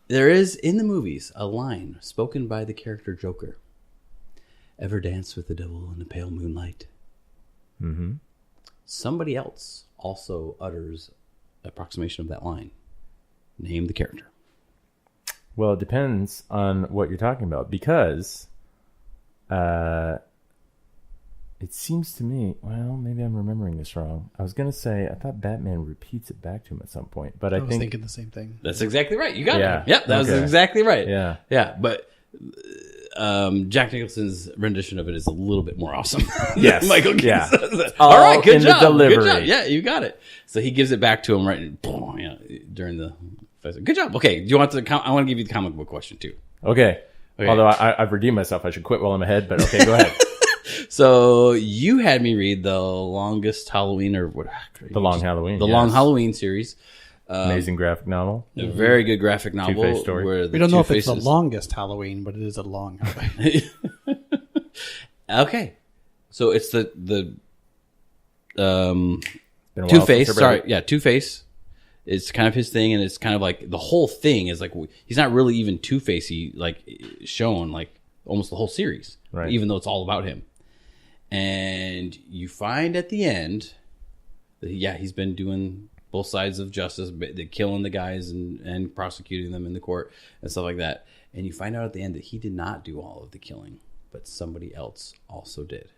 Speaker 3: there is in the movies a line spoken by the character Joker. Ever dance with the devil in the pale moonlight?
Speaker 1: Mm-hmm.
Speaker 3: Somebody else also utters approximation of that line. Name the character.
Speaker 1: Well, it depends on what you're talking about because it seems to me, well, maybe I'm remembering this wrong. I was going to say, I thought Batman repeats it back to him at some point, but I
Speaker 2: was
Speaker 1: think
Speaker 2: thinking the same thing.
Speaker 3: That's exactly right. You got
Speaker 1: Yeah.
Speaker 3: it. Yep, that was
Speaker 1: Okay.
Speaker 3: exactly right.
Speaker 1: Yeah.
Speaker 3: Yeah, but Jack Nicholson's rendition of it is a little bit more awesome.
Speaker 1: Yes.
Speaker 3: than Michael Keaton's.
Speaker 1: Yeah.
Speaker 3: All right, good
Speaker 1: in the
Speaker 3: job.
Speaker 1: delivery.
Speaker 3: Good job. Yeah, you got it. So he gives it back to him right during the. Good job. Okay, do you want the? I want to give you the comic book question too.
Speaker 1: Okay.
Speaker 3: Okay.
Speaker 1: Although I've redeemed myself, I should quit while I'm ahead. But okay, go ahead.
Speaker 3: So you had me read the longest Halloween or what?
Speaker 1: The Long Halloween.
Speaker 3: The
Speaker 1: yes.
Speaker 3: Long Halloween series.
Speaker 1: Amazing graphic novel.
Speaker 3: A very good graphic novel.
Speaker 1: Two-Face story.
Speaker 3: Where the
Speaker 2: We don't know if
Speaker 3: Two
Speaker 2: it's the
Speaker 3: Faces-
Speaker 2: longest Halloween, but it is a long Halloween.
Speaker 3: Okay, so it's the
Speaker 1: Been a while since
Speaker 3: Two-Face.
Speaker 1: I read
Speaker 3: Sorry,
Speaker 1: it.
Speaker 3: yeah, Two-Face. It's kind of his thing, and it's kind of like the whole thing is like he's not really even Two-Facey like shown like almost the whole series,
Speaker 1: Right.
Speaker 3: even though it's all about him. And you find at the end that he's been doing both sides of justice, killing the guys and prosecuting them in the court and stuff like that. And you find out at the end that he did not do all of the killing, but somebody else also did.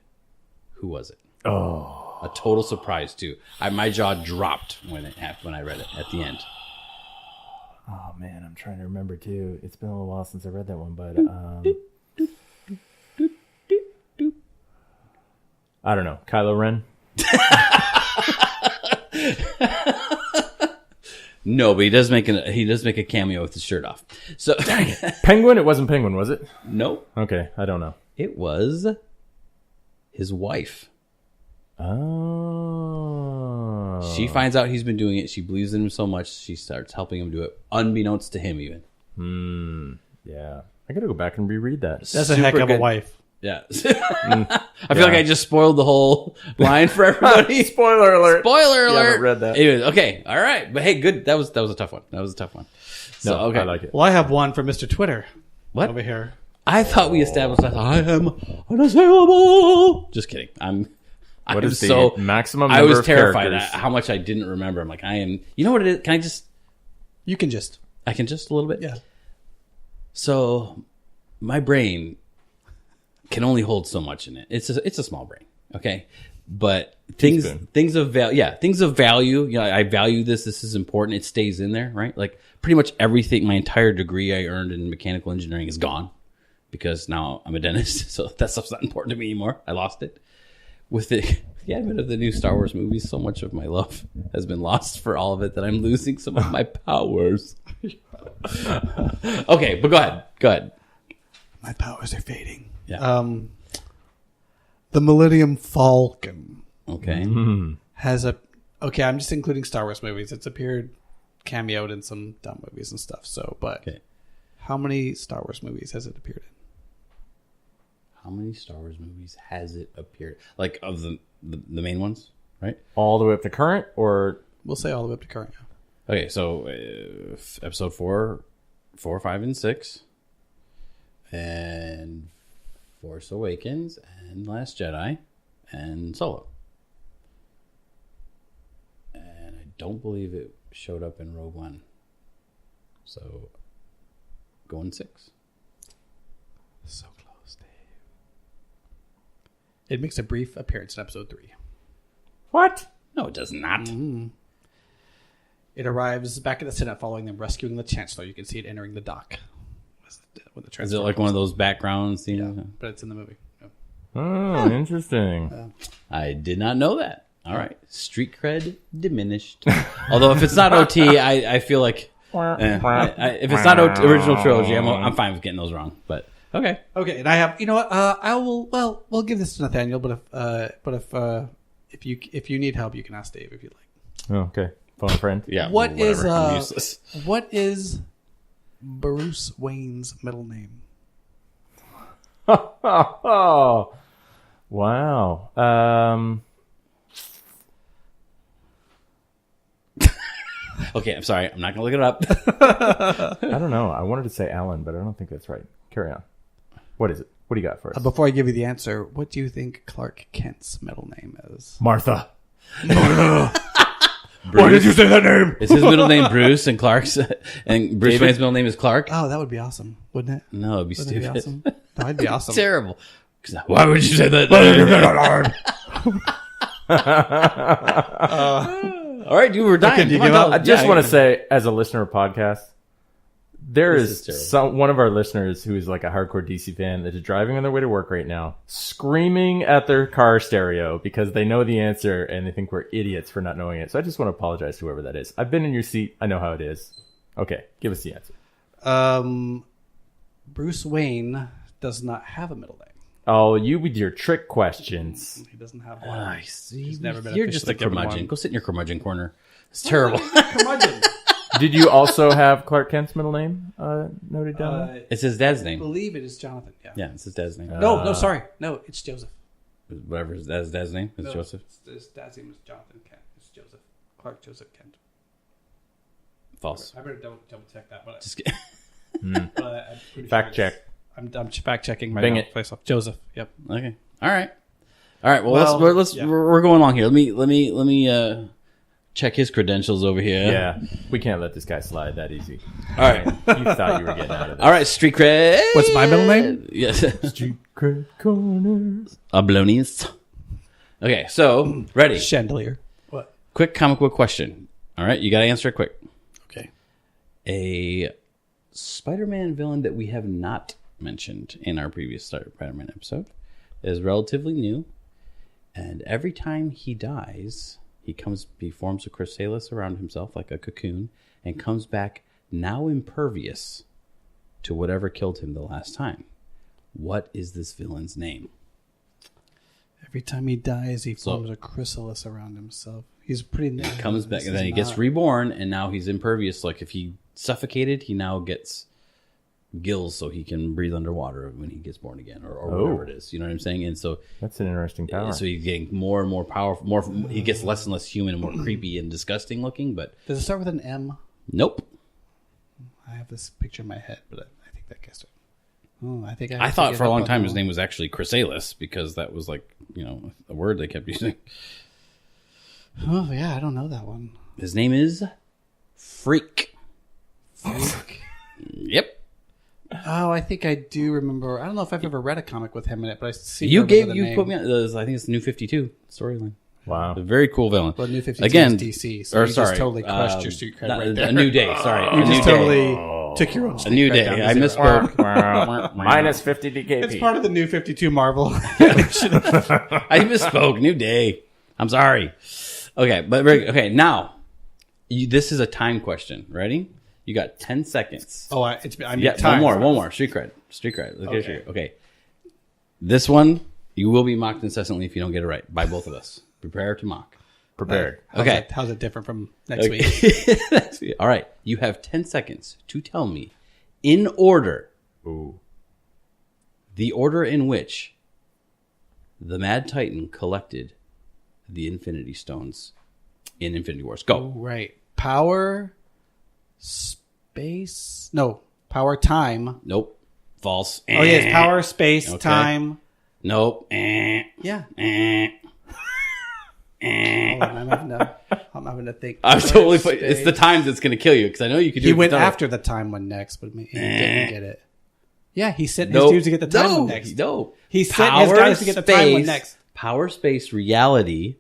Speaker 3: Who was it?
Speaker 1: Oh,
Speaker 3: A total surprise too. My jaw dropped when it happened when I read it at the end.
Speaker 1: oh man, I'm trying to remember too. It's been a little while since I read that one, but I don't know. Kylo Ren.
Speaker 3: No, but he does make a cameo with his shirt off. So
Speaker 1: Penguin. It wasn't Penguin, was it?
Speaker 3: no,
Speaker 1: Okay, I don't know.
Speaker 3: it was his wife.
Speaker 1: Oh,
Speaker 3: She finds out he's been doing it. She believes in him so much, she starts helping him do it, unbeknownst to him even.
Speaker 1: yeah. I gotta go back and reread that.
Speaker 2: That's a heck
Speaker 3: Super
Speaker 2: of a
Speaker 3: good.
Speaker 2: wife.
Speaker 3: Yeah. I feel like I just spoiled the whole line for everybody.
Speaker 1: Spoiler alert.
Speaker 3: Spoiler alert.
Speaker 1: haven't read that.
Speaker 3: Anyways, okay. All right. But hey, good. That was a tough one. So,
Speaker 1: No,
Speaker 3: okay.
Speaker 1: I like it.
Speaker 2: Well, I have one for Mr. Twitter
Speaker 3: What?
Speaker 2: over here.
Speaker 3: I thought we established that I am unassailable. Just kidding.
Speaker 1: What
Speaker 3: I'm
Speaker 1: is the
Speaker 3: so
Speaker 1: maximum
Speaker 3: I
Speaker 1: number
Speaker 3: was
Speaker 1: of
Speaker 3: terrified
Speaker 1: characters?
Speaker 3: at how much I didn't remember. I'm like, I am. You know what it is? Can I just?
Speaker 2: You can just,
Speaker 3: I can just a little bit.
Speaker 2: yeah.
Speaker 3: So, my brain can only hold so much in it. It's a small brain, okay. But things of value. You know, I value this. This is important. It stays in there, right? Like pretty much everything. My entire degree I earned in mechanical engineering is gone because now I'm a dentist. So that stuff's not important to me anymore. I lost it with the advent of the new Star Wars movies. So much of my love has been lost for all of it that I'm losing some of my powers. Okay, but go ahead.
Speaker 2: My powers are fading.
Speaker 3: Yeah.
Speaker 2: The Millennium Falcon
Speaker 3: Okay.
Speaker 2: has a. Okay, I'm just including Star Wars movies. It's appeared cameoed in some dumb movies and stuff. So, but
Speaker 3: Okay.
Speaker 2: how many Star Wars movies has it appeared in?
Speaker 3: How many Star Wars movies has it appeared? Like of the main ones, right?
Speaker 1: All the way up to current, or
Speaker 2: We'll say all the way up to current. Yeah.
Speaker 3: Okay, so episode 4, 5, and 6, and Force Awakens, and Last Jedi, and Solo. And I don't believe it showed up in Rogue One. So, going 6.
Speaker 2: So close, Dave. It makes a brief appearance in episode 3.
Speaker 1: what?
Speaker 3: No, it does not.
Speaker 2: It arrives back at the Senate following them rescuing the Chancellor. You can see it entering the dock. When the
Speaker 3: Is it like one of those background scenes?
Speaker 2: Yeah, but it's in the movie. Yeah.
Speaker 1: Oh, interesting.
Speaker 3: I did not know that. All right. Street cred diminished. Although if it's not OT, I feel like if it's not original trilogy, I'm fine with getting those wrong. But okay.
Speaker 2: Okay, and I have, you know what? I will. Well, we'll give this to Nathaniel. But if you need help, you can ask Dave if you'd like.
Speaker 1: Oh, okay. Phone a friend.
Speaker 3: Yeah.
Speaker 2: What is
Speaker 3: I'm useless.
Speaker 2: what is Bruce Wayne's middle name?
Speaker 1: Oh, wow.
Speaker 3: Okay, I'm sorry. I'm not going to look it up.
Speaker 1: I don't know. I wanted to say Alan, but I don't think that's right. Carry on. What is it? What do you got for us?
Speaker 2: Before I give you the answer, what do you think Clark Kent's middle name is?
Speaker 1: Martha.
Speaker 3: Bruce.
Speaker 1: Why did you say that name?
Speaker 3: Is his middle name Bruce and Clark's and Bruce Wayne's middle name is Clark?
Speaker 2: Oh, that would be awesome, wouldn't it?
Speaker 3: No, it'd be
Speaker 2: Wouldn't
Speaker 3: stupid.
Speaker 2: it be awesome? No, it'd be awesome.
Speaker 3: Terrible. Why would you say that? All right, dude, we're dying.
Speaker 2: Okay, do you
Speaker 3: Come
Speaker 2: give
Speaker 3: on,
Speaker 2: up?
Speaker 1: I just want to say, as a listener of podcasts, there
Speaker 3: This
Speaker 1: is
Speaker 3: is terrible.
Speaker 1: one of our listeners who is like a hardcore DC fan that is driving on their way to work right now, screaming at their car stereo because they know the answer and they think we're idiots for not knowing it. So I just want to apologize to whoever that is. I've been in your seat. I know how it is. Okay, give us the answer.
Speaker 2: Bruce Wayne does not have a middle name.
Speaker 1: Oh, you with your trick questions.
Speaker 2: He doesn't have one.
Speaker 3: I see.
Speaker 2: He's never been
Speaker 3: You're just a
Speaker 2: officially given
Speaker 3: curmudgeon.
Speaker 2: one.
Speaker 3: Go sit in your curmudgeon corner. It's terrible.
Speaker 2: Curmudgeon.
Speaker 1: Did you also have Clark Kent's middle name noted down? there?
Speaker 3: It's his dad's
Speaker 2: I
Speaker 3: name.
Speaker 2: believe it is Jonathan. Yeah.
Speaker 3: Yeah, it's his dad's name.
Speaker 2: No, sorry. No, it's Joseph.
Speaker 3: Whatever his dad's name is,
Speaker 2: No,
Speaker 3: Joseph.
Speaker 2: His dad's name is Jonathan Kent. It's Joseph. Clark Joseph Kent.
Speaker 3: False.
Speaker 2: I better double check that. But
Speaker 3: Just kidding.
Speaker 2: I'm pretty
Speaker 1: Fact
Speaker 2: sure
Speaker 1: check.
Speaker 2: I'm fact checking my
Speaker 1: Bing
Speaker 2: note
Speaker 1: it.
Speaker 2: place off. Joseph. Yep.
Speaker 3: Okay. All right. Well,
Speaker 2: Well,
Speaker 3: let's
Speaker 2: yeah.
Speaker 3: we're going along here. Let me check his credentials over here.
Speaker 1: Yeah, we can't let this guy slide that easy.
Speaker 3: All right.
Speaker 1: You thought you were getting out of this.
Speaker 3: All right. Street cred.
Speaker 2: What's my middle name?
Speaker 3: Yes.
Speaker 1: Street cred corners.
Speaker 3: Ablonies. Okay. So ready.
Speaker 2: Chandelier. What?
Speaker 3: Quick comic book question. All right. You got to answer it quick.
Speaker 2: Okay.
Speaker 3: A Spider-Man villain that we have not mentioned in our previous Spider-Man episode is relatively new, and every time he dies, he forms a chrysalis around himself like a cocoon, and comes back now impervious to whatever killed him the last time. What is this villain's name?
Speaker 2: Every time he dies, he forms a chrysalis around himself. He's pretty.
Speaker 3: He comes back, and then he gets reborn, and now he's impervious. Like if he suffocated, he now gets gills so he can breathe underwater when he gets born again, or whatever it is. You know what I'm saying? And so
Speaker 1: That's an interesting power.
Speaker 3: so he's getting more and more powerful. He gets less and less human and more creepy and disgusting looking. But
Speaker 2: Does it start with an M?
Speaker 3: nope.
Speaker 2: I have this picture in my head, but I think that gets it. Oh,
Speaker 3: I thought for a long time his name was actually chrysalis because that was like a word they kept using.
Speaker 2: Oh yeah, I don't know that one.
Speaker 3: His name is Freak.
Speaker 2: Freak.
Speaker 3: Yep.
Speaker 2: Oh, I think I do remember. I don't know if I've ever read a comic with him in it, but I see.
Speaker 3: You
Speaker 2: remember the
Speaker 3: you
Speaker 2: name.
Speaker 3: put me on. I think it's the New 52 storyline.
Speaker 1: Wow.
Speaker 3: A very cool villain.
Speaker 2: Well, New 52
Speaker 3: Again,
Speaker 2: is DC, so
Speaker 3: or
Speaker 2: you
Speaker 3: sorry,
Speaker 2: just totally crushed your street cred right there.
Speaker 3: A New Day. Sorry,
Speaker 2: You
Speaker 3: a new
Speaker 2: just
Speaker 3: day.
Speaker 2: totally took your own
Speaker 3: A
Speaker 2: street
Speaker 3: new
Speaker 2: cred
Speaker 3: day.
Speaker 2: down to
Speaker 3: I
Speaker 2: zero.
Speaker 3: misspoke.
Speaker 1: Minus 50 DKP.
Speaker 2: It's part of the New 52 Marvel.
Speaker 3: I misspoke. New day. I'm sorry. Okay, but okay. Now, this is a time question. Ready? You got 10 seconds.
Speaker 2: Oh, I need
Speaker 3: Yeah,
Speaker 2: time.
Speaker 3: one more. Street cred. Okay. This one, you will be mocked incessantly if you don't get it right by both of us. Prepare to mock.
Speaker 1: Prepared.
Speaker 3: Okay.
Speaker 2: How's it different from next week?
Speaker 3: Next week. All right. You have 10 seconds to tell me, in order,
Speaker 1: Ooh.
Speaker 3: the order in which the Mad Titan collected the Infinity Stones in Infinity Wars. Go.
Speaker 2: Right. Power, space. No, power, time.
Speaker 3: Nope. False.
Speaker 2: Oh, yeah, it's power, space,
Speaker 3: Okay.
Speaker 2: time.
Speaker 3: Nope.
Speaker 2: Yeah. Oh, I'm having to think.
Speaker 3: I'm
Speaker 2: Power,
Speaker 3: totally.
Speaker 2: space.
Speaker 3: It's the time that's going to kill you because I know you could do
Speaker 2: He
Speaker 3: it
Speaker 2: went
Speaker 3: without-
Speaker 2: after the time one next, but he didn't get it. Yeah, he sent his
Speaker 3: Nope.
Speaker 2: dudes to get the time one next.
Speaker 3: No.
Speaker 2: He sent his guys to get the time one next.
Speaker 3: Power, space, reality,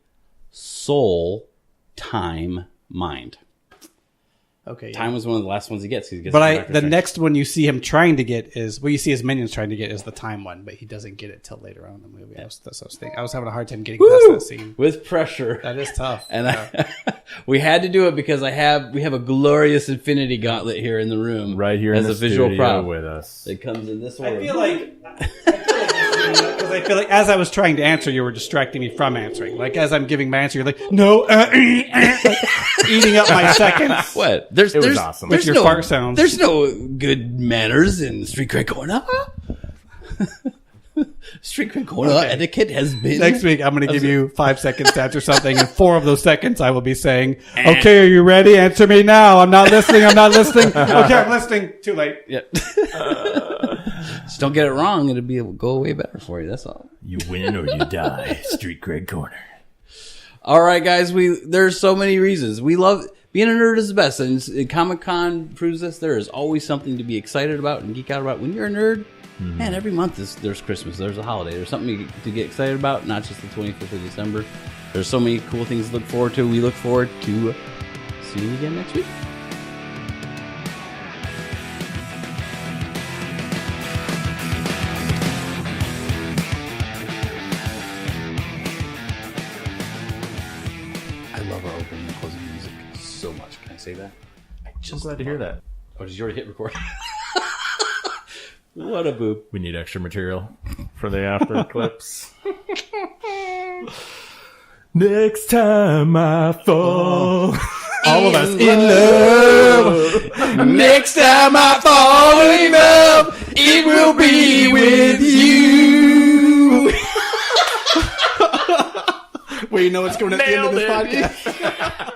Speaker 3: soul, time, mind.
Speaker 2: Okay. Yeah.
Speaker 3: Time was one of the last ones he gets. He gets
Speaker 2: But the next one you see him trying to get is you see his minions trying to get is the time one, but he doesn't get it till later on in the movie. That's what I was thinking. I was having a hard time getting past that scene.
Speaker 3: with pressure.
Speaker 2: That is tough.
Speaker 3: And we had to do it because we have a glorious Infinity Gauntlet here in the room,
Speaker 1: Right here
Speaker 3: as
Speaker 1: in
Speaker 3: a
Speaker 1: the
Speaker 3: visual
Speaker 1: studio
Speaker 3: prop
Speaker 1: with us.
Speaker 3: It comes in this order.
Speaker 2: because I feel like as I was trying to answer, you were distracting me from answering. Like as I'm giving my answer, you're like, no, like, eating up my seconds.
Speaker 3: What?
Speaker 1: It was awesome.
Speaker 2: With your fart sounds.
Speaker 3: There's no good manners in Street Cred Corner. Street Cred Corner etiquette has been...
Speaker 2: Next week, I'm going to give you 5 seconds to answer something, and 4 of those seconds I will be saying, okay, are you ready? Answer me now. I'm not listening. Okay, I'm listening. Too late.
Speaker 3: Yep. Just don't get it wrong. It'll go way better for you. That's all.
Speaker 1: You win or you die. Street Cred Corner.
Speaker 3: All right, guys. There's so many reasons. We love... Being a nerd is the best, and Comic-Con proves this. There is always something to be excited about and geek out about. When you're a nerd, man, every month there's Christmas, there's a holiday, there's something to get excited about, not just the 25th of December. There's so many cool things to look forward to. We look forward to seeing you again next week. I love our opening and closing music so much. Can I say that?
Speaker 1: I'm glad to hear that.
Speaker 3: Oh, did you already hit record? What a boop.
Speaker 1: We need extra material for the after clips. Next time I fall.
Speaker 2: All of us in love.
Speaker 3: Next time I fall in love, it will be with you.
Speaker 2: Well, you know what's going at the end of this
Speaker 1: Nailed it.
Speaker 2: podcast.